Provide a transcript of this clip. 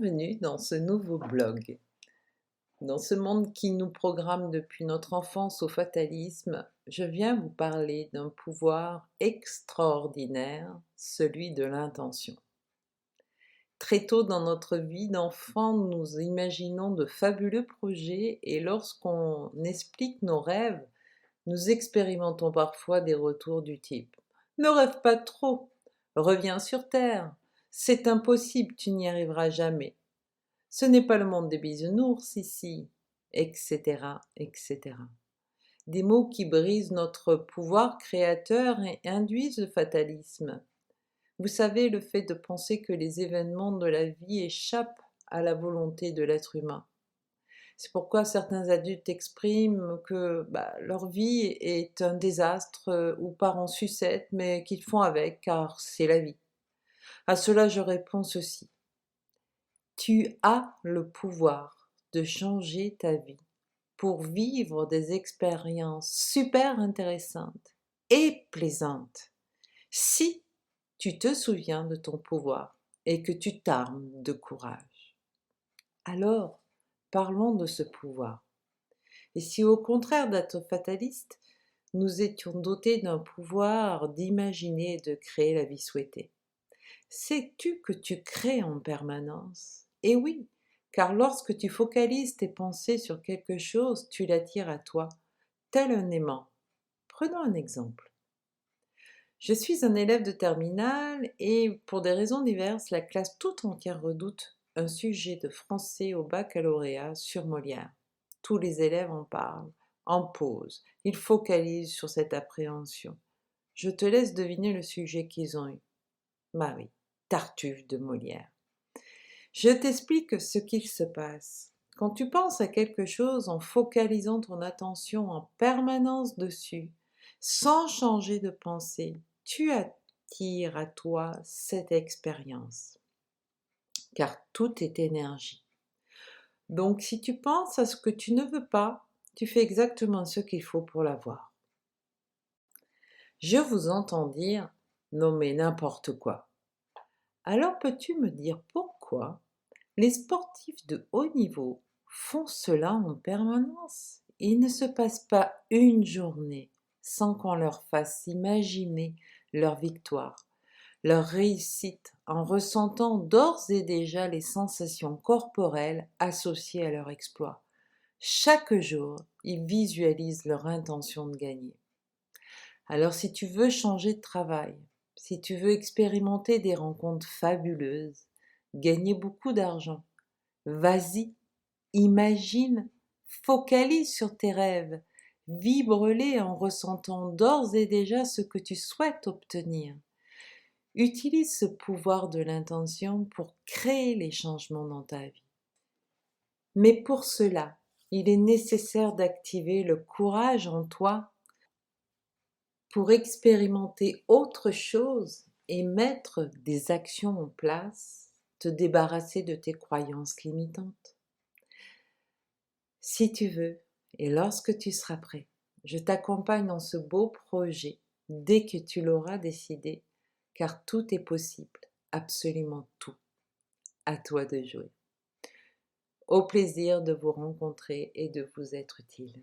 Bienvenue dans ce nouveau blog. Dans ce monde qui nous programme depuis notre enfance au fatalisme, je viens vous parler d'un pouvoir extraordinaire, celui de l'intention. Très tôt dans notre vie d'enfant, nous imaginons de fabuleux projets et lorsqu'on explique nos rêves, nous expérimentons parfois des retours du type «Ne rêve pas trop, reviens sur terre, c'est impossible, tu n'y arriveras jamais. Ce n'est pas le monde des bisounours ici», etc., etc. Des mots qui brisent notre pouvoir créateur et induisent le fatalisme. Vous savez, le fait de penser que les événements de la vie échappent à la volonté de l'être humain. C'est pourquoi certains adultes expriment que leur vie est un désastre ou part en sucette, mais qu'ils font avec car c'est la vie. À cela, je réponds ceci. Tu as le pouvoir de changer ta vie pour vivre des expériences super intéressantes et plaisantes si tu te souviens de ton pouvoir et que tu t'armes de courage. Alors, parlons de ce pouvoir. Et si au contraire d'être fataliste, nous étions dotés d'un pouvoir d'imaginer et de créer la vie souhaitée? Sais-tu que tu crées en permanence? Et oui, car lorsque tu focalises tes pensées sur quelque chose, tu l'attires à toi, tel un aimant. Prenons un exemple. Je suis un élève de terminale et pour des raisons diverses, la classe tout entière redoute un sujet de français au baccalauréat sur Molière. Tous les élèves en parlent, en pause, ils focalisent sur cette appréhension. Je te laisse deviner le sujet qu'ils ont eu. Oui, Tartuffe de Molière. Je t'explique ce qu'il se passe. Quand tu penses à quelque chose en focalisant ton attention en permanence dessus, sans changer de pensée, tu attires à toi cette expérience. Car tout est énergie. Donc si tu penses à ce que tu ne veux pas, tu fais exactement ce qu'il faut pour l'avoir. Je vous entends dire « non mais n'importe quoi ». Alors peux-tu me dire pourquoi les sportifs de haut niveau font cela en permanence? Il ne se passe pas une journée sans qu'on leur fasse imaginer leur victoire, leur réussite, en ressentant d'ores et déjà les sensations corporelles associées à leur exploit. Chaque jour, ils visualisent leur intention de gagner. Alors si tu veux changer de travail, si tu veux expérimenter des rencontres fabuleuses, gagner beaucoup d'argent, vas-y, imagine, focalise sur tes rêves, vibre-les en ressentant d'ores et déjà ce que tu souhaites obtenir. Utilise ce pouvoir de l'intention pour créer les changements dans ta vie. Mais pour cela, il est nécessaire d'activer le courage en toi pour expérimenter autre chose et mettre des actions en place, te débarrasser de tes croyances limitantes. Si tu veux, et lorsque tu seras prêt, je t'accompagne dans ce beau projet dès que tu l'auras décidé, car tout est possible, absolument tout. À toi de jouer. Au plaisir de vous rencontrer et de vous être utile.